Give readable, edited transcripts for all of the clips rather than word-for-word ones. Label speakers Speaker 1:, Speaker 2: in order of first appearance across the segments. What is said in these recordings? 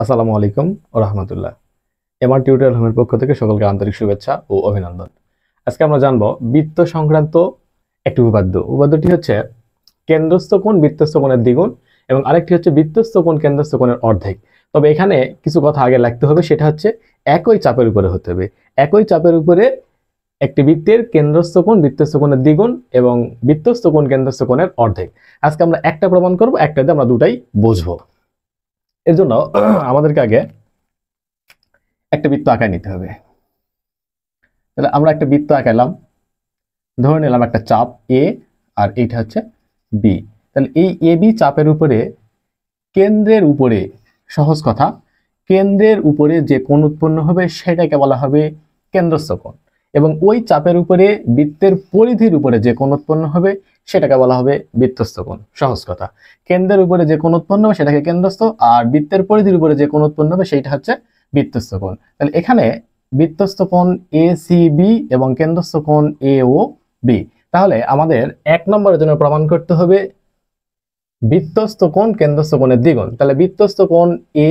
Speaker 1: আসসালামু আলাইকুম ও রহমতুল্লাহ। MR tutorial হোমের পক্ষ থেকে সকলকে আন্তরিক শুভেচ্ছা ও অভিনন্দন। আজকে আমরা জানব বৃত্ত সংক্রান্ত একটি উপাদ্য। উপাদ্যটি হচ্ছে কেন্দ্রস্থ কোণ বৃত্তস্থ কোণের দ্বিগুণ এবং আরেকটি হচ্ছে বৃত্তস্থ কোণ কেন্দ্রস্থ কোণের অর্ধেক। তবে এখানে কিছু কথা আগে লিখতে হবে, সেটা হচ্ছে একই চাপের উপরে হতে হবে। একই চাপের উপরে একটি বৃত্তের কেন্দ্রস্থ কোণ বৃত্তস্থ কোণের দ্বিগুণ এবং বৃত্তস্থ কোণ কেন্দ্রস্থ কোণের অর্ধেক। আজকে আমরা একটা প্রমাণ করব, একটাতে আমরা দুটাই বুঝবো। এর জন্য আমাদেরকে আগে একটা বৃত্ত আঁকায় নিতে হবে। তাহলে আমরা একটা বৃত্ত আঁকাইলাম, ধরে নিলাম একটা চাপ এ আর এইটা হচ্ছে বি। তাহলে এই এ বি চাপের উপরে কেন্দ্রের উপরে, সহজ কথা, কেন্দ্রের উপরে যে কোণ উৎপন্ন হবে সেটাকে বলা হবে কেন্দ্রস্থ কোণ, এবং ওই চাপের উপরে বৃত্তের পরিধির উপরে যে কোণ উৎপন্ন হবে সেটাকে বলা হবে বৃত্তস্থ কোণ। সহজ কথা, কেন্দ্রের উপরে যে কোণ উৎপন্ন হবে সেটাকে কেন্দ্রস্থ, আর বৃত্তের পরিধির উপরে যে কোণ উৎপন্ন হবে সেইটা হচ্ছে বৃত্তস্থ কোণ। তাহলে এখানে বৃত্তস্থ কোণ এ সি বি এবং কেন্দ্রস্থ কোণ এ ও বি। তাহলে আমাদের এক নম্বরের জন্য প্রমাণ করতে হবে বৃত্তস্থ কোণ কেন্দ্রস্থ কোণের দ্বিগুণ। তাহলে বৃত্তস্থ কোণ এ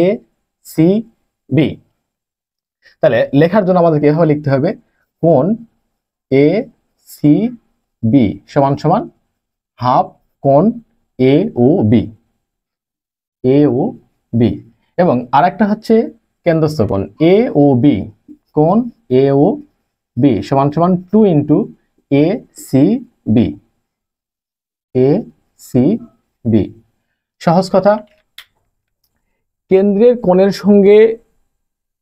Speaker 1: সি বি। তাহলে লেখার জন্য আমাদেরকে এভাবে লিখতে হবে, কোণ এ সি বি সমান সমান হাফ কোণ এ ও বি, এ ও বি। এবং আরেকটা হচ্ছে কেন্দ্রস্থ কোণ এ ও বি, কোণ এ ও বি সমান সমান 2 into A C B, A C B. সহজ কথা, কেন্দ্রের কোণের সঙ্গে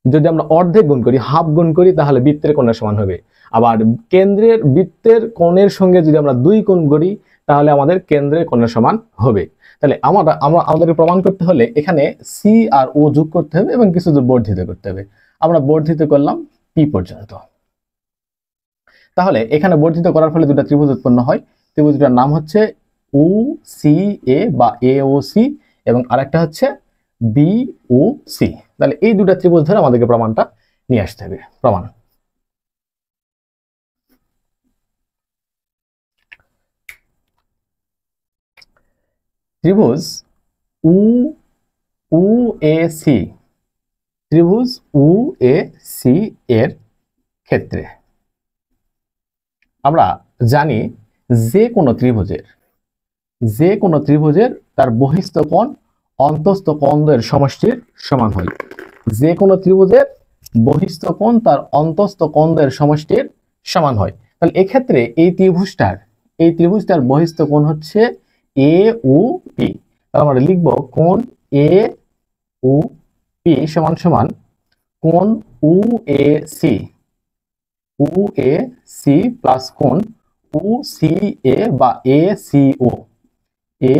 Speaker 1: যদি আমরা অর্ধেক গুণ করি, হাফ গুণ করি, তাহলে বৃত্তের কোণের সমান হবে। আবার কেন্দ্রের বৃত্তের কোণের সঙ্গে যদি আমরা 2 গুণ করি তাহলে আমাদের কেন্দ্রের কোণের সমান হবে। তাহলে আমাদের প্রমাণ করতে হলে এখানে সি আর ও যোগ করতে হবে এবং কিছু বর্ধিত করতে হবে। আমরা বর্ধিত করলাম পি পর্যন্ত। তাহলে এখানে বর্ধিত করার ফলে দুটো ত্রিভুজ উৎপন্ন হয়। ত্রিভুজটার নাম হচ্ছে ও সি এ বা এ ও সি, এবং আরেকটা হচ্ছে বি ও সি। তাহলে এই দুটো ত্রিভুজ ধরে আমাদেরকে প্রমাণটা নিয়ে আসতে হবে। প্রমাণ, ত্রিভুজ উ উ এ সি, ত্রিভুজ উ এ সি এর ক্ষেত্রে আমরা জানি যে কোনো ত্রিভুজের তার বহিস্থ কোণ অন্তস্থ কোণের সমষ্টির সমান হয়। যে কোনো ত্রিভুজের বহিস্থ কোণ তার অন্তস্থ কোণের সমষ্টির সমান হয়। তাহলে এক্ষেত্রে এই ত্রিভুজটার বহিস্থ কোণ হচ্ছে এ ও পি। তাহলে আমরা লিখব কোণ এ ও পি সমান সমান কোণ U A C, U A C plus কোণ উ সি এ বা A C O, A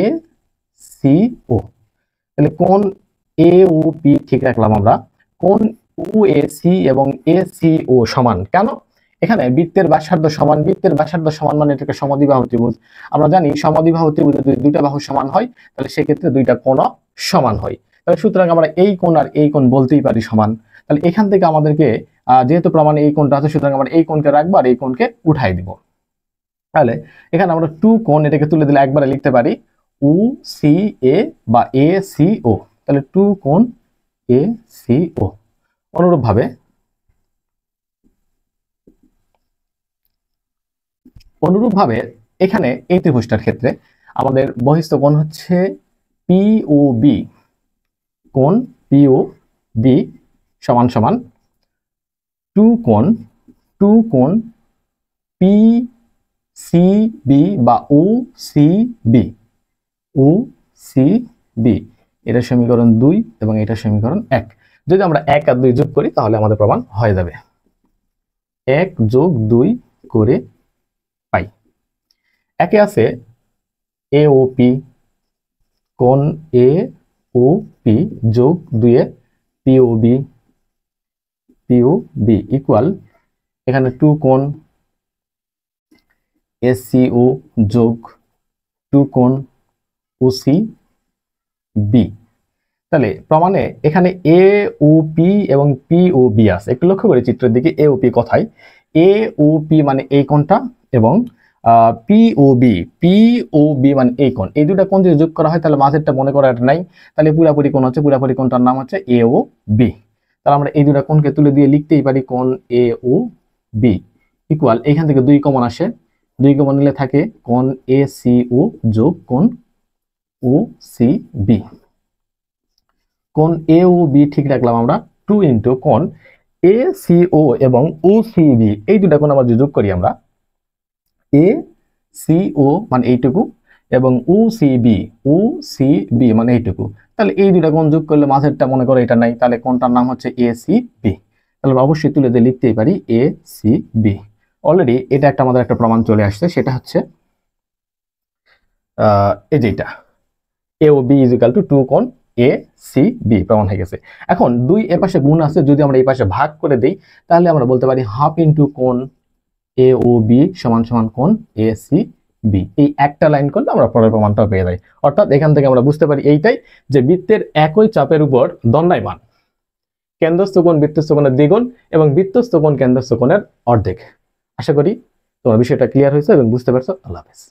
Speaker 1: C ও। তাহলে কোণ এ ও পি ঠিক রাখলাম আমরা। কোণ উ এ সি এবং এ সি ও সমান কেন? এখানে বৃত্তের ব্যাসার্ধ সমান, বৃত্তের ব্যাসার্ধ সমান মানে এটাকে সমদ্বিবাহু ত্রিভুজ। আমরা জানি সমদ্বিবাহু ত্রিভুজে যদি দুইটা বাহু সমান হয় তাহলে সেক্ষেত্রে দুইটা কোণও সমান হয়। তাহলে সুতরাং আমরা এই কোণ আর এই কোণ বলতেই পারি সমান। তাহলে এখান থেকে আমাদেরকে যেহেতু প্রমাণে এই কোণটা আছে, সুতরাং আমরা এই কোণকে রাখবো আর এই কোণকে উঠাই দিব। তাহলে এখানে আমরা 2 কোণ এটাকে তুলে দিলে একবারে লিখতে পারি উ সি এ বা এ সি ও। তাহলে 2 কোণ এ সি ও। অনুরূপভাবে এখানে এই ত্রিভুজটার ক্ষেত্রে আমাদের বহিস্থ কোণ হচ্ছে পি ও বি, কোণ পি ও বি সমান সমান 2 কোণ পি সি বি বা ও সি বি, ও সি বি। এটা সমীকরণ 2 এবং এটা সমীকরণ 1। যদি আমরা 1 আর 2 যোগ করি তাহলে আমাদের প্রমাণ হয়ে যাবে। 1 যোগ 2 করে পাই। একে আছে এ ও পি, কোণ এ ও পি যোগ 2 A P O B equal এখানে 2 কোণ এস সি ও যোগ 2 কোণ ও সি বি। তাহলে প্রমাণে এখানে এ ও পি এবং পি ও বি আছে। একটু লক্ষ্য করে চিত্রের দিকে এ ও পি কোথায়। এ ও পি মানে এই কোণটা এবং পিওবি মানে এই কোণ, এই দুটা কোণ যদি যোগ করা হয় তাহলে মাঝেরটা মনে করা নাই, তাহলে পুরাপুরি কোণ হচ্ছে, পুরাপুরি কোণটার নাম হচ্ছে এ ও বি। তাহলে আমরা এই দুটা কোণকে তুলে দিয়ে লিখতেই পারি কোণ এ ও বি ইকুয়াল, এইখান থেকে 2 কমন আসে, 2 কমন নিলে থাকে কোণ এ সি ও যোগ কোণ ও সি বি। কোণ এ ও বি ঠিক রাখলাম আমরা, 2 ইন্টু কোণ এ সি ও এবং ও সি বি, এই দুটা কোণ আবার যোগ করি আমরা, এ সি ও মানে এইটুকু এবং ও সি বি মানে এইটুকু, তাহলে এই দুটা কোণ যোগ করলে মাঝেরটা মনে করো এটা নাই, তাহলে কোণটার নাম হচ্ছে এ সি বি। তাহলে আমরা অবশ্যই তুলে দিয়ে লিখতেই পারি এ সি বি। অলরেডি এটা একটা আমাদের একটা প্রমাণ চলে আসছে, সেটা হচ্ছে এই যে এটা এ ও বি ইজ ইকুয়াল টু 2 কোণ এ সি বি প্রমাণ হয়ে গেছে। এখন 2 এ পাশে গুণ আছে, যদি আমরা এই পাশে ভাগ করে দেই তাহলে আমরা বলতে পারি হাফ ইন্টু কোণ এ ও বি সমান সমান কোণ এ সি বি। এই একটা লাইন করলে আমরা পরের প্রমাণটাও পেয়ে যাই। অর্থাৎ এখান থেকে আমরা বুঝতে পারি এইটাই, যে বৃত্তের একই চাপের উপর দণ্ডায়মান কেন্দ্রস্থ কোণ বৃত্তস্থ কোণের দ্বিগুণ এবং বৃত্তস্থ কোণ কেন্দ্রস্থ কোণের অর্ধেক। আশা করি তোমার বিষয়টা ক্লিয়ার হয়েছে এবং বুঝতে পারছো। আল্লাহ হাফেজ।